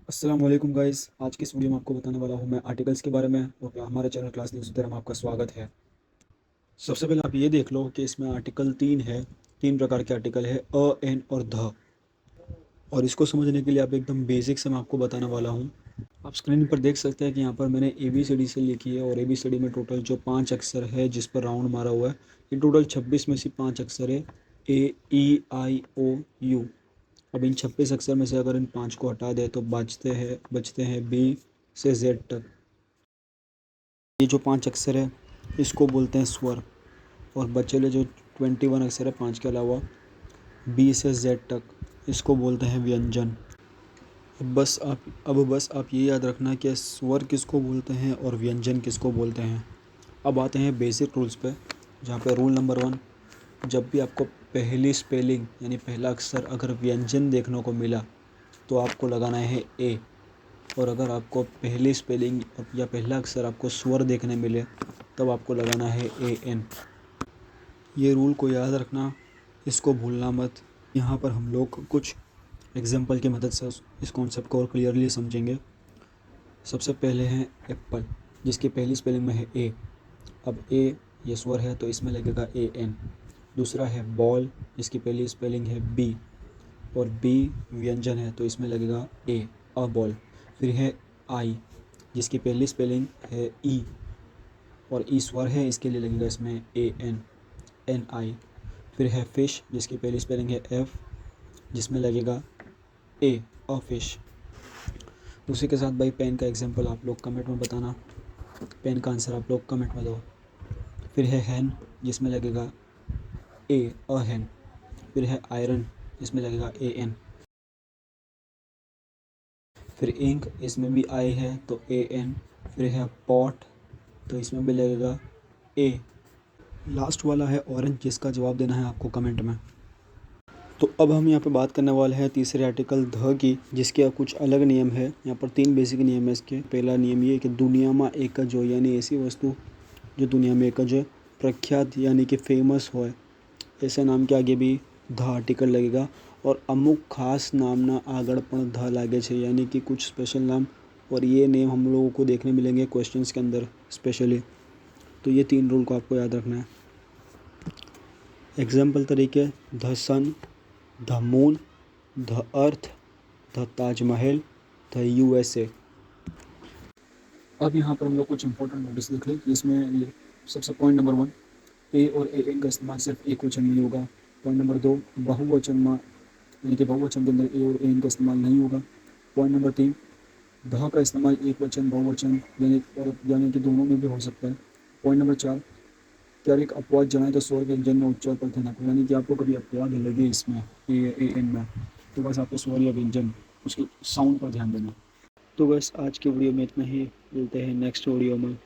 अस्सलाम वालेकुम गाइस। आज की इस वीडियो में आपको बताने वाला हूँ मैं आर्टिकल्स के बारे में और हमारे चैनल क्लास न्यूज़ में आपका स्वागत है। सबसे पहले आप ये देख लो कि इसमें आर्टिकल 3 है। 3 प्रकार के आर्टिकल है अ, एन और ध। और इसको समझने के लिए आप एकदम बेसिक से मैं आपको बताने वाला हूँ। आप स्क्रीन पर देख सकते हैं कि यहाँ पर मैंने ABCD से लिखी है और ABCD में टोटल जो 5 अक्षर है जिस पर राउंड मारा हुआ है, ये टोटल 26 में से 5 अक्षर है। A E I O U। अब इन 26 अक्षर में से अगर इन 5 को हटा दें तो बचते हैं B से Z तक। ये जो 5 अक्षर है इसको बोलते हैं स्वर। और बचे जो 21 अक्षर है 5 के अलावा B से Z तक, इसको बोलते हैं व्यंजन। अब बस आप ये याद रखना कि स्वर किसको बोलते हैं और व्यंजन किसको बोलते हैं। अब आते हैं बेसिक रूल्स पे, जहाँ पे रूल नंबर 1, जब भी आपको पहली स्पेलिंग यानी पहला अक्षर अगर व्यंजन देखने को मिला तो आपको लगाना है ए। और अगर आपको पहली स्पेलिंग या पहला अक्षर आपको स्वर देखने मिले तब आपको लगाना है AN। ये रूल को याद रखना, इसको भूलना मत। यहाँ पर हम लोग कुछ एग्जाम्पल की मदद से इस कॉन्सेप्ट को और क्लियरली समझेंगे। सबसे पहले है एप्पल, जिसकी पहली स्पेलिंग में है ए। अब ए ये स्वर है तो इसमें लगेगा AN। दूसरा है बॉल, जिसकी पहली स्पेलिंग है B और B व्यंजन है तो इसमें लगेगा ए, अ बॉल। फिर है आई, जिसकी पहली स्पेलिंग है ई और ई स्वर है, इसके लिए लगेगा इसमें AN। फिर है फिश, जिसकी पहली स्पेलिंग है F, जिसमें लगेगा ए, अ फिश। उसी के साथ भाई पेन का एग्जांपल आप लोग कमेंट में बताना, पेन का आंसर आप लोग कमेंट में दो। फिर है हैन, जिसमें लगेगा ए, अ हैन। फिर है आयरन, जिसमें लगेगा AN। फिर इंक, इसमें भी आई है तो AN। फिर है पॉट, तो इसमें भी लगेगा ए। लास्ट वाला है ऑरेंज, जिसका जवाब देना है आपको कमेंट में। तो अब हम यहाँ पे बात करने वाले हैं तीसरे आर्टिकल ध की, जिसके कुछ अलग नियम है। यहाँ पर 3 बेसिक नियम है इसके। पहला नियम ये है कि दुनिया में एक ज हो, यानी ऐसी वस्तु जो दुनिया में एक ज प्रख्यात यानी कि फेमस हो, ऐसे नाम के आगे भी ध आर्टिकल लगेगा। और अमुक खास नामना आगड़ पण ध लागे छे, यानी कि कुछ स्पेशल नाम। और ये नेम हम लोगों को देखने मिलेंगे क्वेश्चंस के अंदर स्पेशली। तो ये 3 रूल को आपको याद रखना है। एग्जाम्पल तरीके the sun, the moon, the earth, the Taj Mahal, the USA। अब यहाँ पर हम लोग कुछ इंपॉर्टेंट नोटिस देख लें। इसमें सबसे पॉइंट नंबर 1, ए और AN का इस्तेमाल सिर्फ एक वचन में होगा। पॉइंट नंबर 2, बहुवचन में यानी कि बहुवचन के अंदर ए और AN का इस्तेमाल नहीं होगा। पॉइंट नंबर 3, ध का इस्तेमाल एक वचन बहुवचन यानी कि दोनों में भी हो सकता है। पॉइंट नंबर 4, क्यारिक अपवाद जनाए तो स्वर व्यंजन में उच्चार पर ध्यान रखो, यानी कि आपको कभी अपवाद लगे इसमें AN में तो बस आपको स्वर या व्यंजन उसके साउंड पर ध्यान देना। तो बस आज की वीडियो में इतना ही, मिलते हैं नेक्स्ट वीडियो में।